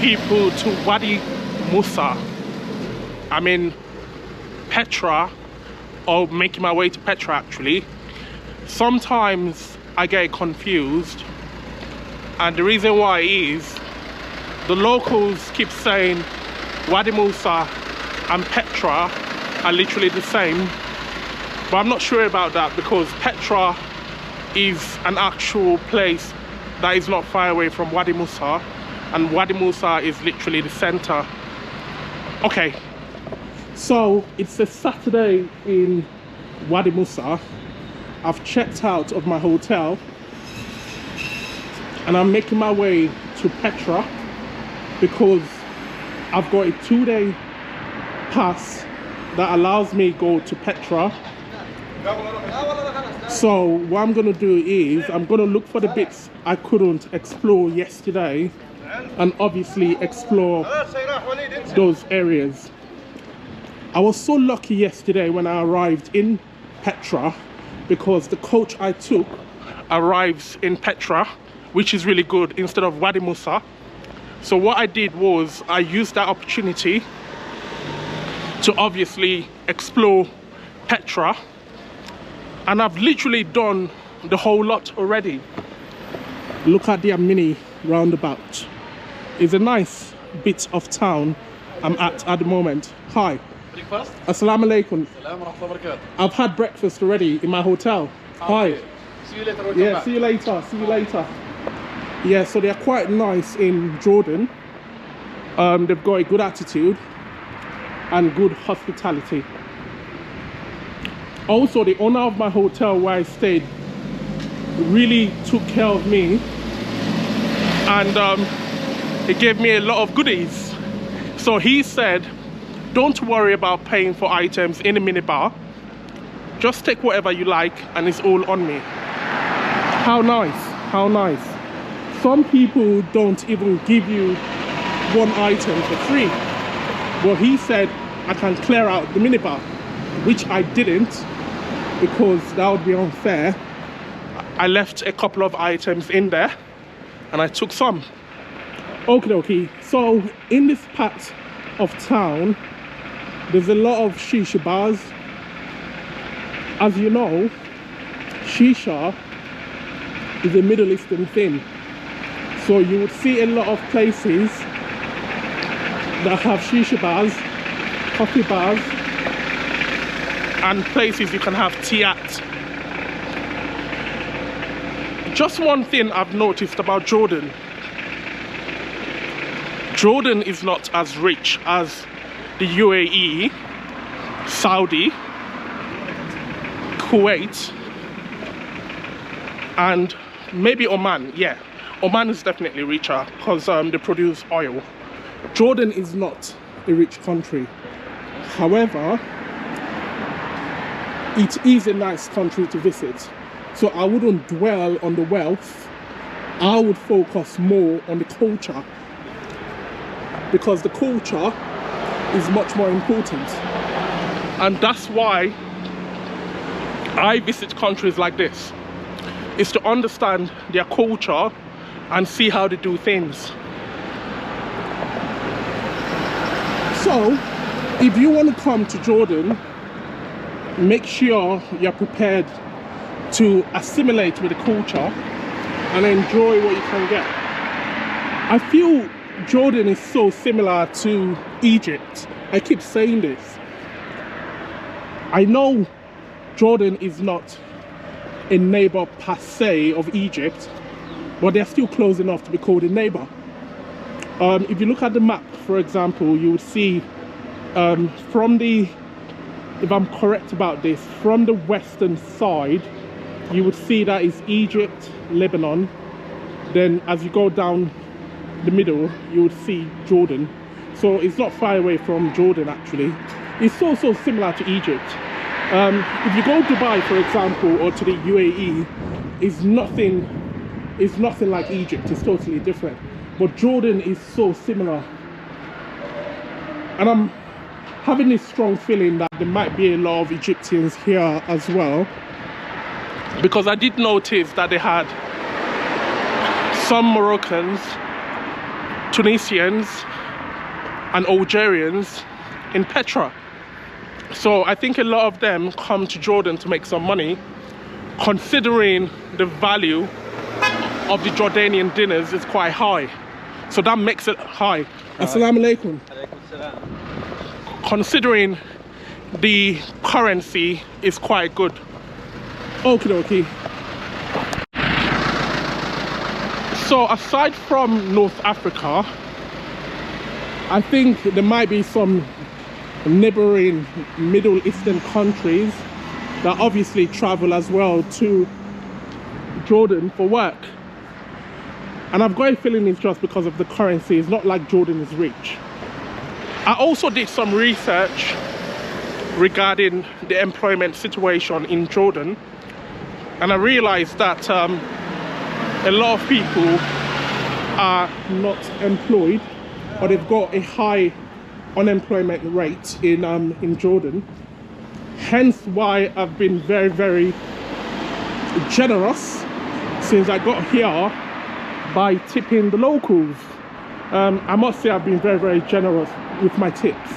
people to Wadi Musa. I'm in Petra, or making my way to Petra actually. Sometimes I get confused, and the reason why is the locals keep saying Wadi Musa and Petra are literally the same, but I'm not sure about that, because Petra is an actual place that is not far away from Wadi Musa, and Wadi Musa is literally the center. Okay, so it's a Saturday in Wadi Musa. I've checked out of my hotel and I'm making my way to Petra because I've got a 2-day pass that allows me to go to Petra. So what I'm gonna do is I'm gonna look for the bits I couldn't explore yesterday and obviously explore those areas. I was so lucky yesterday when I arrived in Petra, because the coach I took arrives in Petra, which is really good, instead of Wadi Musa. So what I did was I used that opportunity to obviously explore Petra, and I've literally done the whole lot already. Look at the mini roundabout. It's a nice bit of town I'm at the moment. Hi. Breakfast? Assalamu alaikum. Assalamu. I've had breakfast already in my hotel. Hi. See you later. Yeah, see you later. See you later. Yeah, so they're quite nice in Jordan. They've got a good attitude and good hospitality. Also, the owner of my hotel where I stayed really took care of me, and he gave me a lot of goodies. So he said, don't worry about paying for items in a minibar. Just take whatever you like and it's all on me. How nice, how nice. Some people don't even give you one item for free. Well, he said I can clear out the minibar, which I didn't, because that would be unfair. I left a couple of items in there and I took some. Okay, so in this part of town, there's a lot of shisha bars. As you know, shisha is a Middle Eastern thing. So you would see a lot of places that have shisha bars, coffee bars, and places you can have tea at. Just one thing I've noticed about Jordan. Jordan is not as rich as the UAE, Saudi, Kuwait, and maybe Oman. Yeah, Oman is definitely richer because they produce oil. Jordan is not a rich country. However, it is a nice country to visit. So I wouldn't dwell on the wealth. I would focus more on the culture, because the culture is much more important. And that's why I visit countries like this, is to understand their culture and see how they do things. So if you want to come to Jordan, make sure you're prepared to assimilate with the culture and enjoy what you can get. I feel Jordan is so similar to Egypt. I keep saying this. I know Jordan is not a neighbor per se of Egypt, but they're still close enough to be called a neighbor. If you look at the map, for example, you would see from the, if I'm correct about this, from the western side, you would see that is Egypt, Lebanon. Then as you go down the middle, you would see Jordan. So it's not far away from Jordan actually. It's so similar to Egypt. If you go to Dubai, for example, or to the UAE, it's nothing like Egypt. It's totally different. But Jordan is so similar. And I'm having this strong feeling that there might be a lot of Egyptians here as well, because I did notice that they had some Moroccans Tunisians and Algerians in Petra. So I think a lot of them come to Jordan to make some money, considering the value of the Jordanian dinners is quite high. So that makes it high. Assalamu alaikum. Considering the currency is quite good. Okie dokie. So aside from North Africa, I think there might be some neighboring Middle Eastern countries that obviously travel as well to Jordan for work. And I've got a feeling it's just because of the currency. It's not like Jordan is rich. I also did some research regarding the employment situation in Jordan, and I realized that a lot of people are not employed, or they've got a high unemployment rate in Jordan. Hence why I've been very, very generous since I got here by tipping the locals. I must say I've been very, very generous with my tips.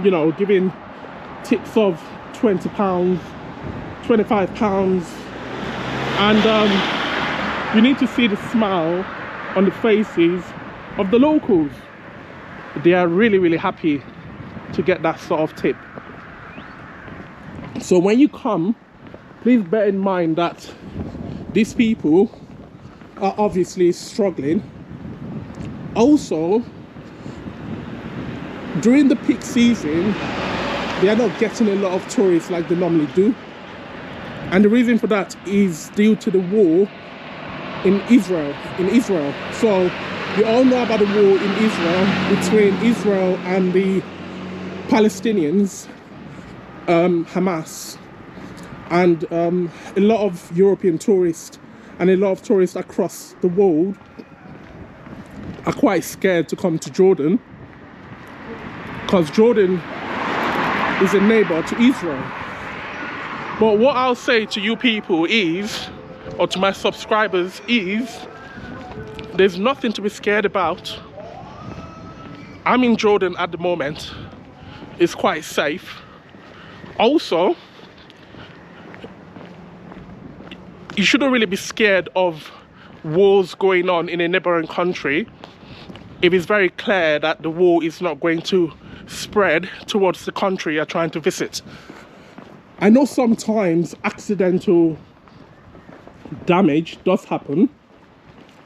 You know, giving tips of £20, £25, and you need to see the smile on the faces of the locals. They are really, really happy to get that sort of tip. So when you come, please bear in mind that these people are obviously struggling. Also, during the peak season, they are not getting a lot of tourists like they normally do. And the reason for that is due to the war in Israel. So you all know about the war in Israel between Israel and the Palestinians, Hamas. And a lot of European tourists and a lot of tourists across the world are quite scared to come to Jordan, because Jordan is a neighbor to Israel. But what I'll say to you people is, or to my subscribers is, there's nothing to be scared about. I'm in Jordan at the moment. It's quite safe. Also, you shouldn't really be scared of wars going on in a neighboring country if it's very clear that the war is not going to spread towards the country you're trying to visit. I know sometimes accidental damage does happen,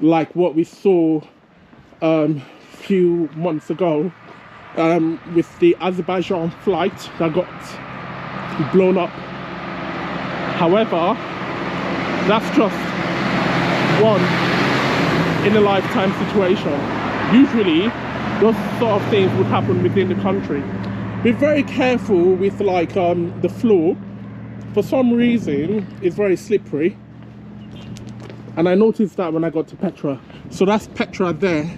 like what we saw a few months ago with the Azerbaijan flight that got blown up. However, that's just one in a lifetime situation. Usually those sort of things would happen within the country. Be very careful with like the floor. For some reason it's very slippery, and I noticed that when I got to Petra. So that's Petra there.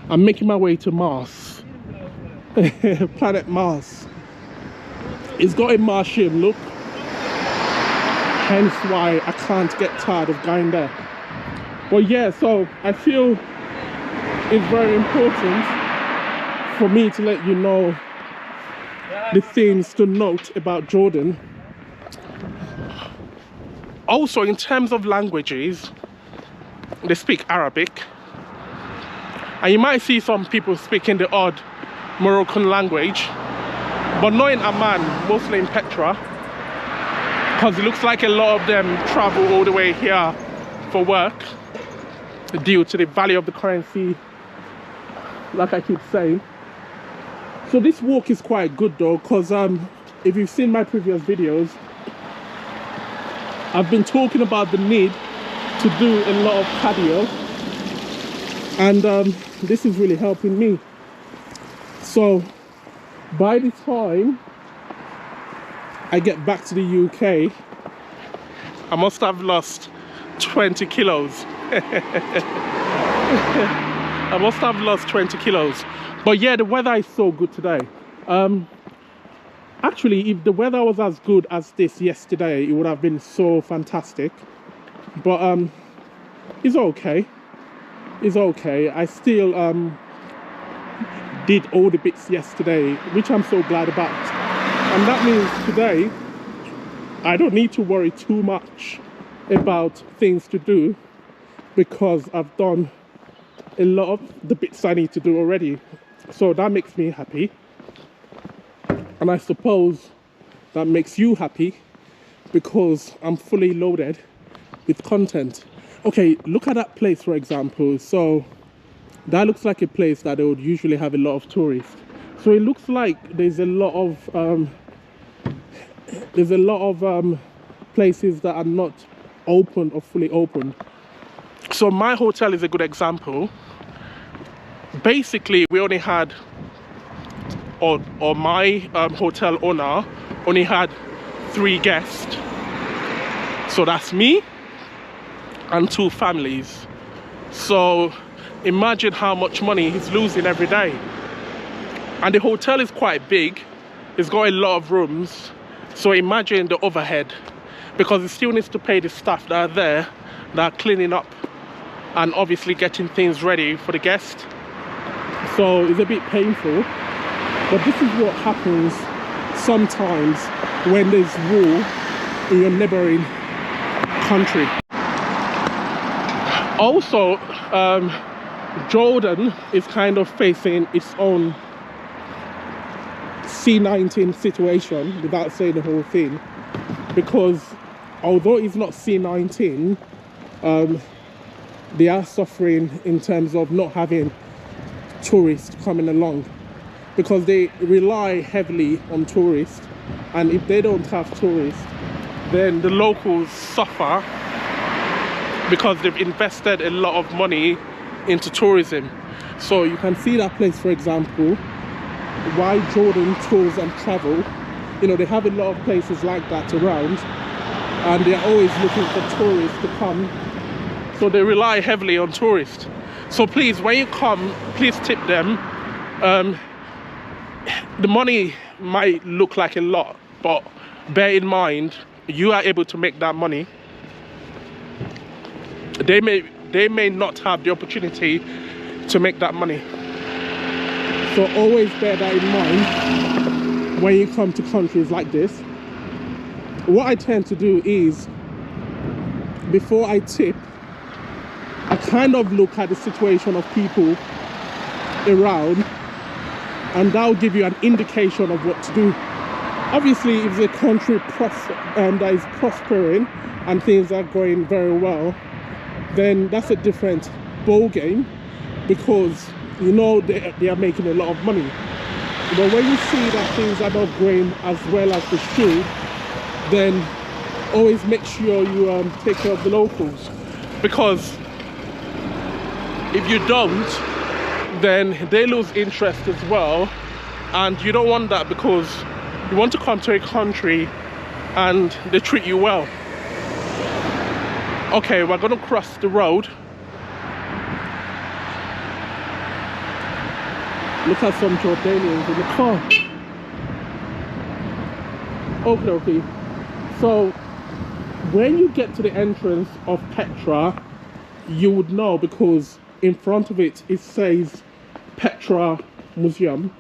I'm making my way to Mars. Planet Mars. It's got a Martian look, hence why I can't get tired of going there. But yeah, so I feel it's very important for me to let you know the things to note about Jordan. Also, in terms of languages, they speak Arabic, and you might see some people speaking the odd Moroccan language, but not in Amman, mostly in Petra, because it looks like a lot of them travel all the way here for work due to the value of the currency, like I keep saying. So this walk is quite good though, because if you've seen my previous videos, I've been talking about the need to do a lot of cardio, and this is really helping me. So by the time I get back to the UK, I must have lost 20 kilos. I must have lost 20 kilos. But yeah, the weather is so good today. Actually, if the weather was as good as this yesterday, it would have been so fantastic. But it's okay. is okay. I still did all the bits yesterday, which I'm so glad about. And that means today I don't need to worry too much about things to do because I've done a lot of the bits I need to do already. So that makes me happy. And I suppose that makes you happy because I'm fully loaded with content. Okay, look at that place, for example. So that looks like a place that they would usually have a lot of tourists. So it looks like there's a lot of places that are not open or fully open. So my hotel is a good example. Basically, we only had, or my hotel owner only had 3 guests. So that's me and 2 families. So imagine how much money he's losing every day. And the hotel is quite big. It's got a lot of rooms. So imagine the overhead, because he still needs to pay the staff that are there, that are cleaning up and obviously getting things ready for the guest. So it's a bit painful, but this is what happens sometimes when there's war in your neighboring country. Also, Jordan is kind of facing its own C-19 situation, without saying the whole thing, because although it's not C-19, they are suffering in terms of not having tourists coming along, because they rely heavily on tourists, and if they don't have tourists, then the locals suffer because they've invested a lot of money into tourism. So you can see that place, for example, why Jordan Tours and Travel, you know, they have a lot of places like that around, and they're always looking for tourists to come. So they rely heavily on tourists. So please, when you come, please tip them. The money might look like a lot, but bear in mind, you are able to make that money. They may not have the opportunity to make that money. So always bear that in mind when you come to countries like this. What I tend to do is, before I tip, I kind of look at the situation of people around, and that'll give you an indication of what to do. Obviously, if the country that is prospering and things are going very well, then that's a different ball game, because you know they are making a lot of money. But when you see that things are not going as well as they should, then always make sure you take care of the locals, because if you don't, then they lose interest as well, and you don't want that, because you want to come to a country and they treat you well. Okay, we're gonna cross the road. Look at some Jordanians in the car. Okay. So when you get to the entrance of Petra, you would know, because in front of it, it says Petra Museum.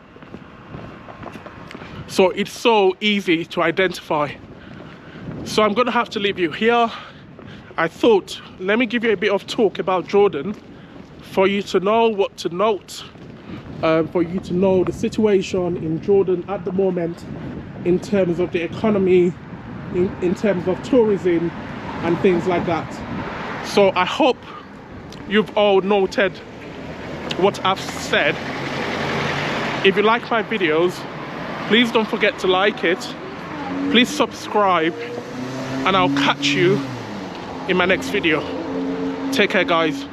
So it's so easy to identify. So I'm gonna have to leave you here. I thought, let me give you a bit of talk about Jordan for you to know what to note, for you to know the situation in Jordan at the moment in terms of the economy, in terms of tourism and things like that. So I hope you've all noted what I've said. If you like my videos, please don't forget to like it. Please subscribe, and I'll catch you in my next video. Take care, guys.